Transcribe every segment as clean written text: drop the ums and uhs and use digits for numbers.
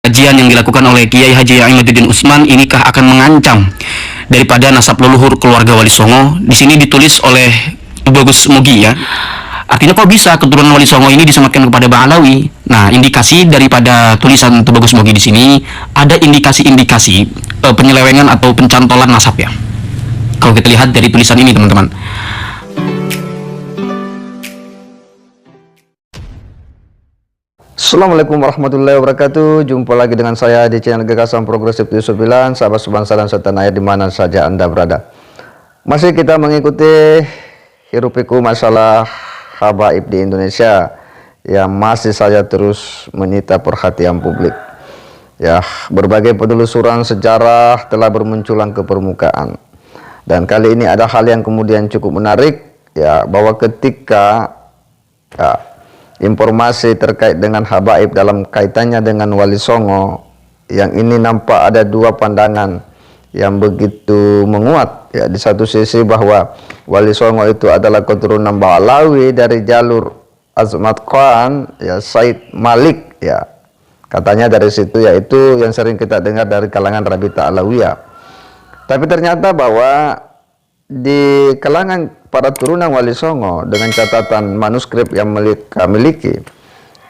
Kajian yang dilakukan oleh Kiai Haji Imaduddin Utsman inikah akan mengancam daripada nasab leluhur keluarga Wali Songo. Di sini ditulis oleh Tubagus Mogi ya. Artinya kok bisa keturunan Wali Songo ini disematkan kepada Bang Alawi? Nah, indikasi daripada tulisan Tubagus Mogi di sini ada indikasi-indikasi penyelewengan atau pencantolan nasab ya. Kalau kita lihat dari tulisan ini teman-teman. Assalamualaikum warahmatullahi wabarakatuh. Jumpa lagi dengan saya di channel Gagasan Progresif 79, sahabat sebangsa dan setanah air di mana saja Anda berada. Masih kita mengikuti hiruk pikuk masalah habaib di Indonesia yang masih saja terus menyita perhatian publik. Ya, berbagai penelusuran sejarah telah bermunculan ke permukaan. Dan kali ini ada hal yang kemudian cukup menarik ya, bahwa ketika informasi terkait dengan habaib dalam kaitannya dengan Wali Songo, yang ini nampak ada dua pandangan yang begitu menguat ya. Di satu sisi bahwa Wali Songo itu adalah keturunan Bang Alawi dari jalur Azmat Khan ya, Said Malik ya, katanya dari situ, yaitu yang sering kita dengar dari kalangan Rabita Alawiyah. Tapi ternyata bahwa di kalangan para turunan Wali Songo dengan catatan manuskrip yang mereka miliki,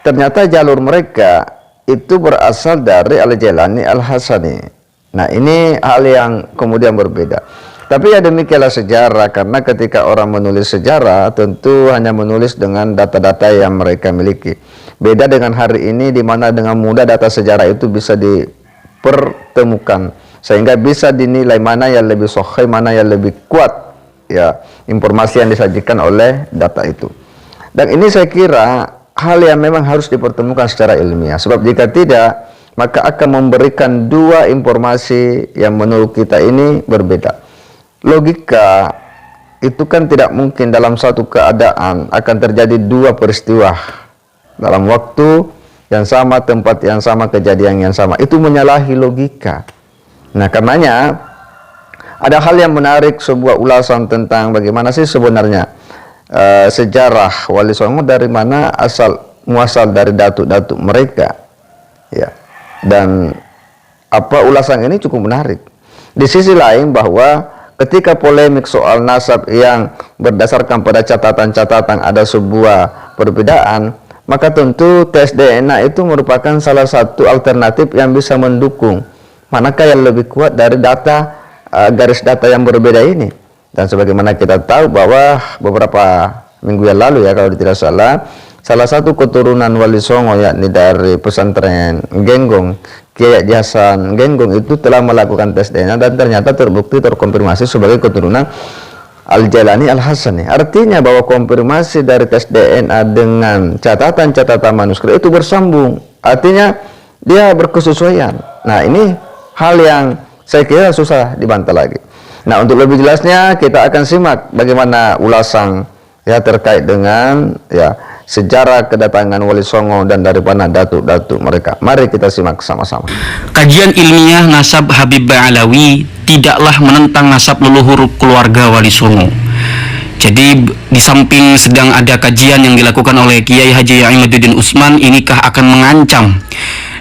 ternyata jalur mereka itu berasal dari Al-Jailani Al-Hasani. Nah, ini hal yang kemudian berbeda. Tapi ya demikianlah sejarah, karena ketika orang menulis sejarah tentu hanya menulis dengan data-data yang mereka miliki. Beda dengan hari ini di mana dengan mudah data sejarah itu bisa dipertemukan sehingga bisa dinilai mana yang lebih sahih, mana yang lebih kuat ya informasi yang disajikan oleh data itu. Dan ini saya kira hal yang memang harus dipertemukan secara ilmiah, sebab jika tidak maka akan memberikan dua informasi yang menurut kita ini berbeda. Logika itu kan tidak mungkin dalam satu keadaan akan terjadi dua peristiwa dalam waktu yang sama, tempat yang sama, kejadian yang sama. Itu menyalahi logika. Nah, karenanya ada hal yang menarik, sebuah ulasan tentang bagaimana sih sebenarnya sejarah Wali Songo, dari mana muasal dari datuk-datuk mereka ya. Dan ulasan ini cukup menarik. Di sisi lain bahwa ketika polemik soal nasab yang berdasarkan pada catatan-catatan ada sebuah perbedaan, maka tentu tes DNA itu merupakan salah satu alternatif yang bisa mendukung manakah yang lebih kuat dari data garis data yang berbeda ini. Dan sebagaimana kita tahu bahwa beberapa minggu yang lalu ya, kalau tidak salah, salah satu keturunan Wali Songo yakni dari pesantren Genggong, Kiai Haji Hasan Genggong itu telah melakukan tes DNA dan ternyata terbukti terkonfirmasi sebagai keturunan Al-Jailani Al-Hasani. Artinya bahwa konfirmasi dari tes DNA dengan catatan-catatan manuskrip itu bersambung. Artinya dia berkesesuaian. Nah, ini hal yang saya kira susah dibantah lagi. Nah, untuk lebih jelasnya kita akan simak bagaimana ulasan ya terkait dengan ya sejarah kedatangan Wali Songo dan dari mana datuk-datuk mereka. Mari kita simak sama-sama. Kajian ilmiah nasab Habib Bang Alawi tidaklah menentang nasab leluhur keluarga Wali Songo. Jadi di samping sedang ada kajian yang dilakukan oleh Kiai Haji Imaduddin Utsman inikah akan mengancam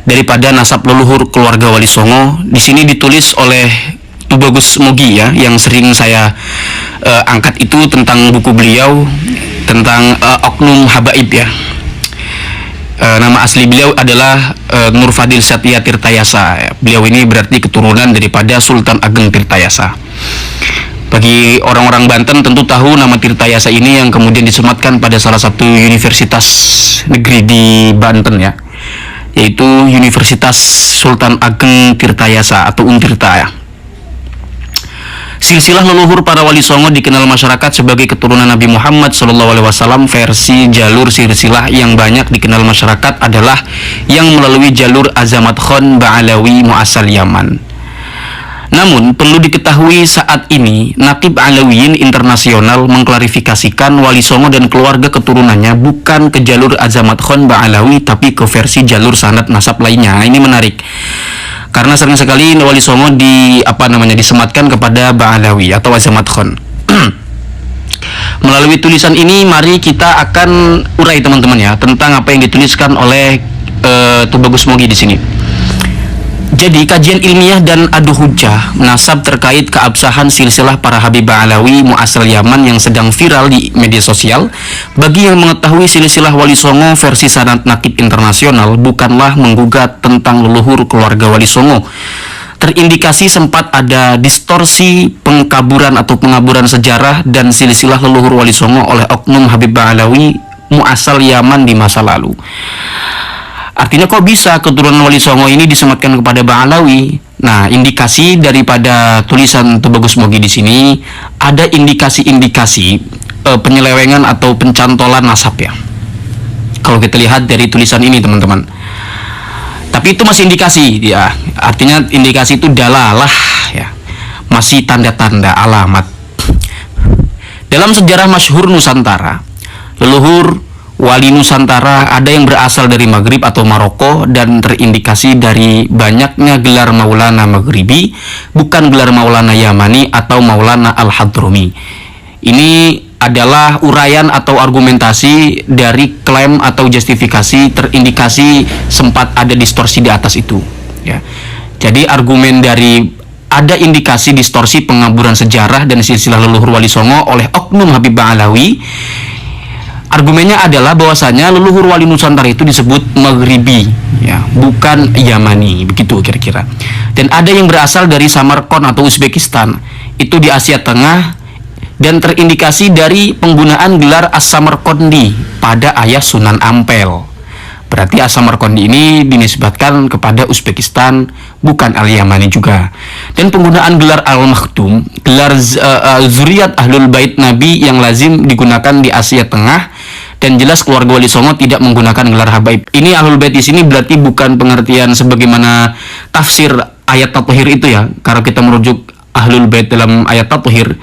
daripada nasab leluhur keluarga Wali Songo. Di sini ditulis oleh Tubagus Mogi ya, yang sering saya angkat itu tentang buku beliau tentang oknum habaib ya. Nama asli beliau adalah Nur Fadil Satya Tirtayasa. Beliau ini berarti keturunan daripada Sultan Ageng Tirtayasa. Bagi orang-orang Banten tentu tahu nama Tirtayasa ini yang kemudian disematkan pada salah satu universitas negeri di Banten ya, yaitu Universitas Sultan Ageng Tirtayasa atau Untirta ya. Silsilah leluhur para Wali Songo dikenal masyarakat sebagai keturunan Nabi Muhammad SAW. Versi jalur silsilah yang banyak dikenal masyarakat adalah yang melalui jalur Azamat Khan Ba'alawi Mu'asal Yaman. Namun perlu diketahui saat ini Natib Alawiyin Internasional mengklarifikasikan Wali Songo dan keluarga keturunannya bukan ke jalur Azamat Khan Ba'alawi tapi ke versi jalur sanad nasab lainnya. Ini menarik karena sering sekali Wali Songo disematkan kepada Ba'alawi atau Azamat Khan. Melalui tulisan ini mari kita akan urai teman-teman ya tentang apa yang dituliskan oleh Tubagus Mogi di sini. Jadi kajian ilmiah dan adu hujjah nasab terkait keabsahan silsilah para Habibah Alawi muasal Yaman yang sedang viral di media sosial. Bagi yang mengetahui silsilah Wali Songo versi sanad nakib internasional bukanlah menggugat tentang leluhur keluarga Wali Songo. Terindikasi sempat ada distorsi pengaburan sejarah dan silsilah leluhur Wali Songo oleh oknum Habibah Alawi muasal Yaman di masa lalu. Artinya kok bisa keturunan Wali Songo ini disematkan kepada Bang Alawi? Nah, indikasi daripada tulisan Tubagus Mogi di sini ada indikasi-indikasi penyelewengan atau pencantolan nasab ya. Kalau kita lihat dari tulisan ini teman-teman. Tapi itu masih indikasi ya. Artinya indikasi itu dalalah ya. Masih tanda-tanda alamat. Dalam sejarah masyhur Nusantara, leluhur Wali Nusantara ada yang berasal dari Maghrib atau Maroko dan terindikasi dari banyaknya gelar Maulana Maghribi, bukan gelar Maulana Yamani atau Maulana Al-Hadrami. Ini adalah uraian atau argumentasi dari klaim atau justifikasi terindikasi sempat ada distorsi di atas itu. Ya. Jadi argumen dari ada indikasi distorsi pengaburan sejarah dan silsilah leluhur Wali Songo oleh oknum Habibah Alawi. Argumennya adalah bahwasanya leluhur Wali Nusantara itu disebut Maghribi, ya, bukan Yamani, begitu kira-kira. Dan ada yang berasal dari Samarkand atau Uzbekistan, itu di Asia Tengah, dan terindikasi dari penggunaan gelar As-Samarkandi pada ayah Sunan Ampel. Berarti As-Samarkandi ini dinisbatkan kepada Uzbekistan, bukan Al-Yamani juga. Dan penggunaan gelar Al-Makhdum, gelar Zuriyat Ahlul Bait Nabi yang lazim digunakan di Asia Tengah, dan jelas keluarga Wali Songo tidak menggunakan gelar habaib. Ini Ahlul Bait di sini berarti bukan pengertian sebagaimana tafsir ayat Tathir itu ya. Kalau kita merujuk Ahlul Bait dalam ayat Tathir,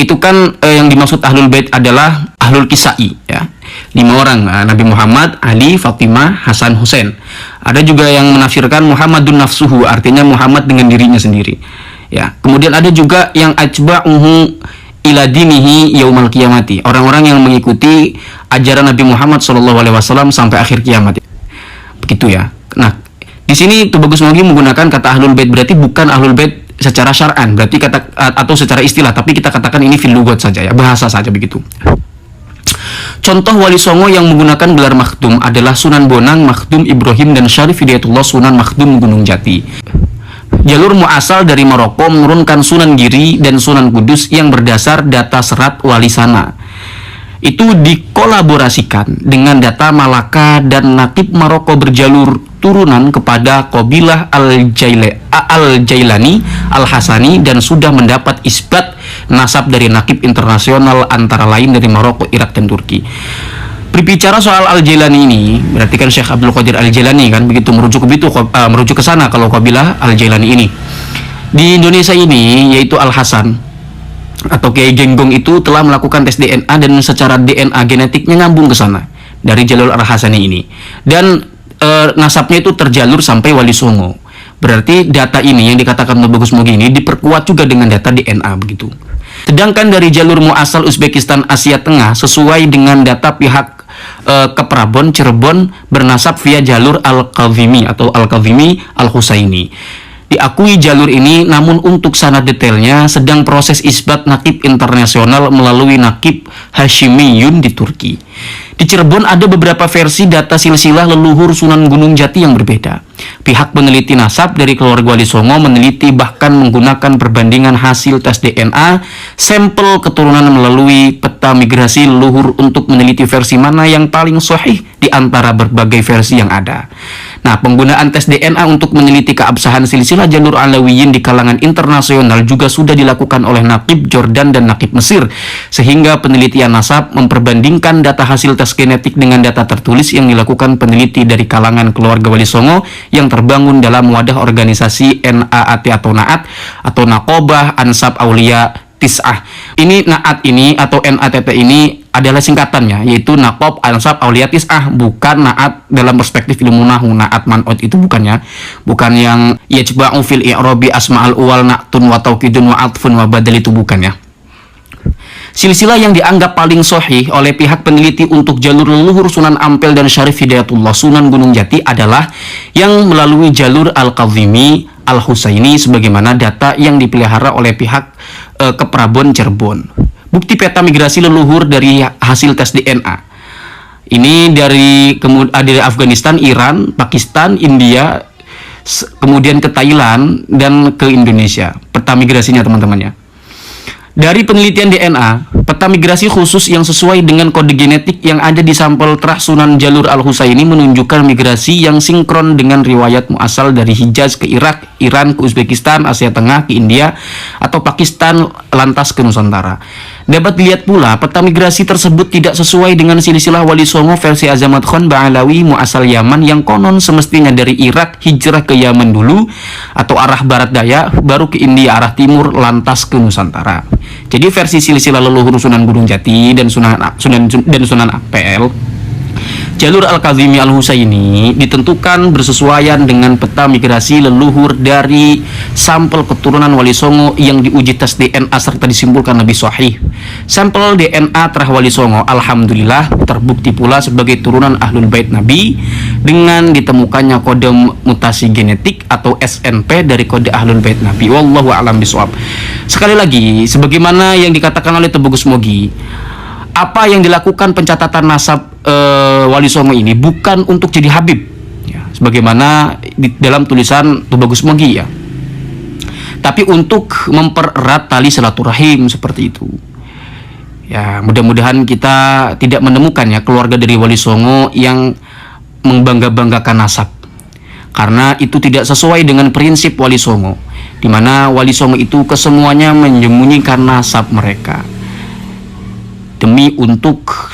itu kan yang dimaksud Ahlul Bait adalah Ahlul Kisai ya. 5 orang, Nabi Muhammad, Ali, Fatimah, Hasan, Husain. Ada juga yang menafsirkan Muhammadun nafsuhu, artinya Muhammad dengan dirinya sendiri. Ya, kemudian ada juga yang ajba'uhu ila dinihi yaumal qiyamati, orang-orang yang mengikuti ajaran Nabi Muhammad SAW sampai akhir kiamat. Begitu ya. Nah, di sini Tubagus Mogi menggunakan kata Ahlul Bait, berarti bukan Ahlul Bait secara syar'an, berarti kata atau secara istilah, tapi kita katakan ini fil lugat saja ya, bahasa saja begitu. Contoh Wali Songo yang menggunakan gelar Makhdum adalah Sunan Bonang, Makhdum Ibrahim, dan Syarif Hidayatullah Sunan Makhdum Gunung Jati. Jalur muasal dari Maroko menurunkan Sunan Giri dan Sunan Kudus yang berdasar data serat Wali Sana. Itu dikolaborasikan dengan data Malaka dan Nakib Maroko berjalur turunan kepada Qabilah Al-Jailani, Al-Hasani, dan sudah mendapat isbat nasab dari nakib internasional antara lain dari Maroko, Irak, dan Turki. Berbicara soal Al-Jailani ini, berarti kan Syekh Abdul Qadir Al-Jailani kan begitu merujuk ke sana kalau Qabilah Al-Jailani ini. Di Indonesia ini yaitu Al-Hasan atau Kiai Genggong itu telah melakukan tes DNA dan secara DNA genetiknya nyambung ke sana dari jalur Al-Hasani ini. Dan nasabnya itu terjalur sampai Wali Songo. Berarti data ini yang dikatakan Tubagus Mogi ini diperkuat juga dengan data DNA begitu. Sedangkan dari jalur muasal Uzbekistan Asia Tengah sesuai dengan data pihak Keprabon Cirebon bernasab via jalur Al-Kazimi atau Al-Kazimi Al-Husaini. Diakui jalur ini, namun untuk sanad detailnya sedang proses isbat nakib internasional melalui nakib Hashimiyun di Turki. Di Cirebon ada beberapa versi data silsilah leluhur Sunan Gunung Jati yang berbeda. Pihak peneliti nasab dari keluarga Wali Songo meneliti bahkan menggunakan perbandingan hasil tes DNA sampel keturunan melalui peta migrasi leluhur untuk meneliti versi mana yang paling sahih di antara berbagai versi yang ada. Nah, penggunaan tes DNA untuk meneliti keabsahan silsilah jalur Alawiyin di kalangan internasional juga sudah dilakukan oleh Nakib Jordan dan Nakib Mesir, sehingga penelitian nasab memperbandingkan data hasil tes genetik dengan data tertulis yang dilakukan peneliti dari kalangan keluarga Wali Songo yang terbangun dalam wadah organisasi NAAT atau NAAT atau Naqobah Ansab Aulia Tis'ah. Ini NAAT ini atau NATT ini adalah singkatannya, yaitu Naqob Ansab Aulia Tis'ah, bukan NAAT dalam perspektif ilmu nahwu. NAAT man'ut itu bukannya, bukan yang yajba'u fil i'rabi asma'al uwal na'tun wa tawkidun wa atfun wa badal, itu bukan ya. Silsilah yang dianggap paling sahih oleh pihak peneliti untuk jalur leluhur Sunan Ampel dan Syarif Hidayatullah Sunan Gunung Jati adalah yang melalui jalur Al-Kazimi Al-Husaini sebagaimana data yang dipelihara oleh pihak Keprabon Cirebon. Bukti peta migrasi leluhur dari hasil tes DNA. Ini dari Afghanistan, Iran, Pakistan, India, kemudian ke Thailand dan ke Indonesia. Peta migrasinya teman-temannya. Dari penelitian DNA, peta migrasi khusus yang sesuai dengan kode genetik yang ada di sampel terah Sunan Jalur Al-Husaini menunjukkan migrasi yang sinkron dengan riwayat muasal dari Hijaz ke Irak, Iran ke Uzbekistan, Asia Tengah ke India, atau Pakistan lantas ke Nusantara. Dapat dilihat pula, peta migrasi tersebut tidak sesuai dengan silsilah Wali Songo versi Azamat Khan Ba'alawi muasal Yaman yang konon semestinya dari Irak hijrah ke Yaman dulu, atau arah barat daya, baru ke India arah timur, lantas ke Nusantara. Jadi versi silsilah leluhur Sunan Gunung Jati dan Sunan Ampel, jalur Al-Kazimi Al-Husaini ditentukan bersesuaian dengan peta migrasi leluhur dari sampel keturunan Wali Songo yang diuji tes DNA serta disimpulkan lebih sahih. Sampel DNA terah Wali Songo alhamdulillah terbukti pula sebagai turunan Ahlul Bait Nabi dengan ditemukannya kode mutasi genetik atau SNP dari kode Ahlul Bait Nabi. Wallahu a'lam bishawab. Sekali lagi, sebagaimana yang dikatakan oleh Tubagus Mogi, apa yang dilakukan pencatatan nasab Wali Songo ini bukan untuk jadi Habib ya, sebagaimana di dalam tulisan Tubagus Mogi ya, tapi untuk mempererat tali silaturahim seperti itu ya. Mudah-mudahan kita tidak menemukan ya keluarga dari Wali Songo yang membangga-banggakan nasab, karena itu tidak sesuai dengan prinsip Wali Songo, di mana Wali Songo itu kesemuanya menyembunyikan nasab mereka demi untuk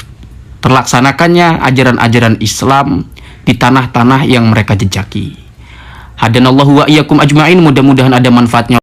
terlaksanakannya ajaran-ajaran Islam di tanah-tanah yang mereka jejaki. Hadanallahu wa iyyakum ajmain, mudah-mudahan ada manfaatnya.